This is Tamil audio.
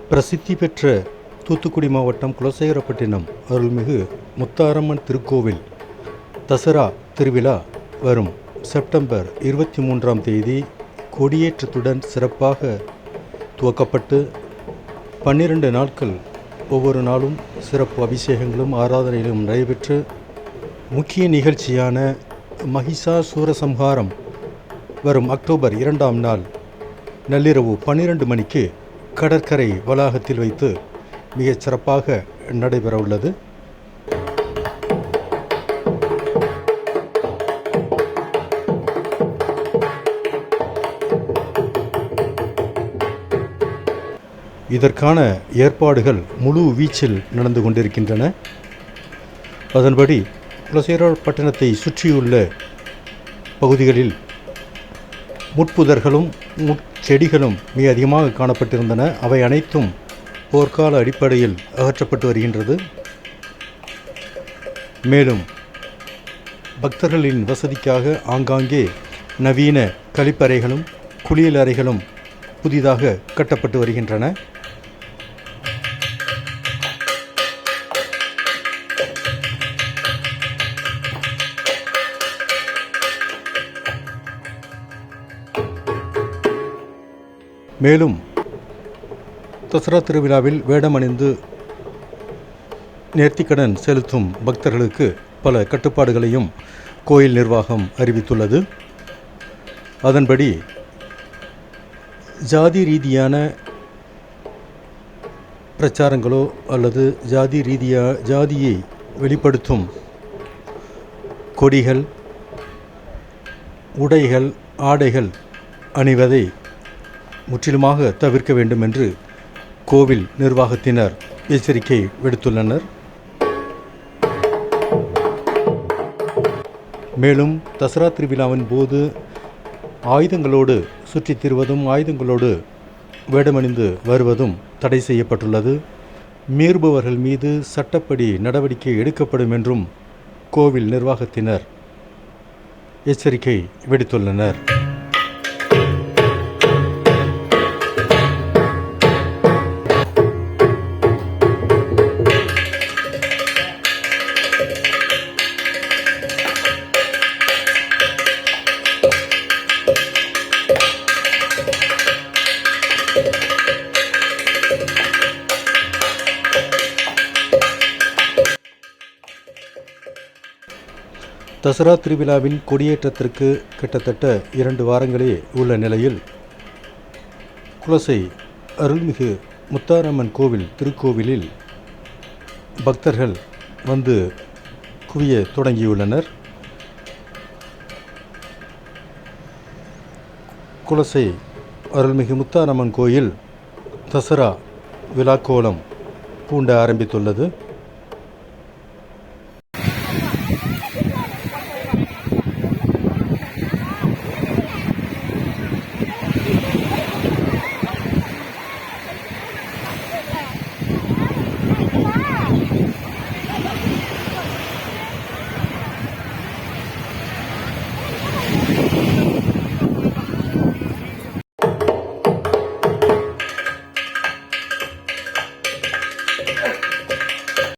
பிரசித்தி பெற்ற தூத்துக்குடி மாவட்டம் குலசேகரப்பட்டினம் அருள்மிகு முத்தாரம்மன் திருக்கோவில் தசரா திருவிழா வரும் செப்டம்பர் 23ஆம் தேதி கொடியேற்றத்துடன் சிறப்பாக துவக்கப்பட்டு 12 நாட்கள் ஒவ்வொரு நாளும் சிறப்பு அபிஷேகங்களும் ஆராதனைகளும் நடைபெற்று முக்கிய நிகழ்ச்சியான மகிஷாசூரசம்ஹாரம் வரும் அக்டோபர் 2ஆம் நாள் நள்ளிரவு 12 மணிக்கு கடற்கரை வளாகத்தில் வைத்து மிகச் சிறப்பாக நடைபெறவுள்ளது. இதற்கான ஏற்பாடுகள் முழு வீச்சில் நடந்து கொண்டிருக்கின்றன. அதன்படி குலசேகரப்பட்டினத்தை சுற்றியுள்ள பகுதிகளில் முட்புதர்களும் முட்செடிகளும் மிக அதிகமாக காணப்பட்டிருந்தன. அவை அனைத்தும் போர்க்கால அடிப்படையில் அகற்றப்பட்டு வருகின்றது. மேலும் பக்தர்களின் வசதிக்காக ஆங்காங்கே நவீன கழிப்பறைகளும் குளியல் அறைகளும் புதிதாக கட்டப்பட்டு வருகின்றன. மேலும் தசரா திருவிழாவில் வேடமணிந்து நேர்த்திக்கடன் செலுத்தும் பக்தர்களுக்கு பல கட்டுப்பாடுகளையும் கோயில் நிர்வாகம் அறிவித்துள்ளது. அதன்படி ஜாதி ரீதியான பிரச்சாரங்களோ அல்லது ஜாதியை வெளிப்படுத்தும் கொடிகள், உடைகள், ஆடைகள் அணிவதை முற்றிலுமாக தவிர்க்க வேண்டும் என்று கோவில் நிர்வாகத்தினர் எச்சரிக்கை விடுத்துள்ளனர். மேலும் தசரா திருவிழாவின் போது ஆயுதங்களோடு சுற்றித் திரிவதும் ஆயுதங்களோடு வேடமணிந்து வருவதும் தடை செய்யப்பட்டுள்ளது. மீறுபவர்கள் மீது சட்டப்படி நடவடிக்கை எடுக்கப்படும் என்றும் கோவில் நிர்வாகத்தினர் எச்சரிக்கை விடுத்துள்ளனர். தசரா திருவிழாவின் கொடியேற்றத்திற்கு கிட்டத்தட்ட 2 வாரங்களே உள்ள நிலையில் குலசை அருள்மிகு முத்தாரம்மன் கோவில் திருக்கோவிலில் பக்தர்கள் வந்து குவிய தொடங்கியுள்ளனர். குலசை அருள்மிகு முத்தாரம்மன் கோயில் தசரா விழாக்கோலம் பூண்ட ஆரம்பித்துள்ளது.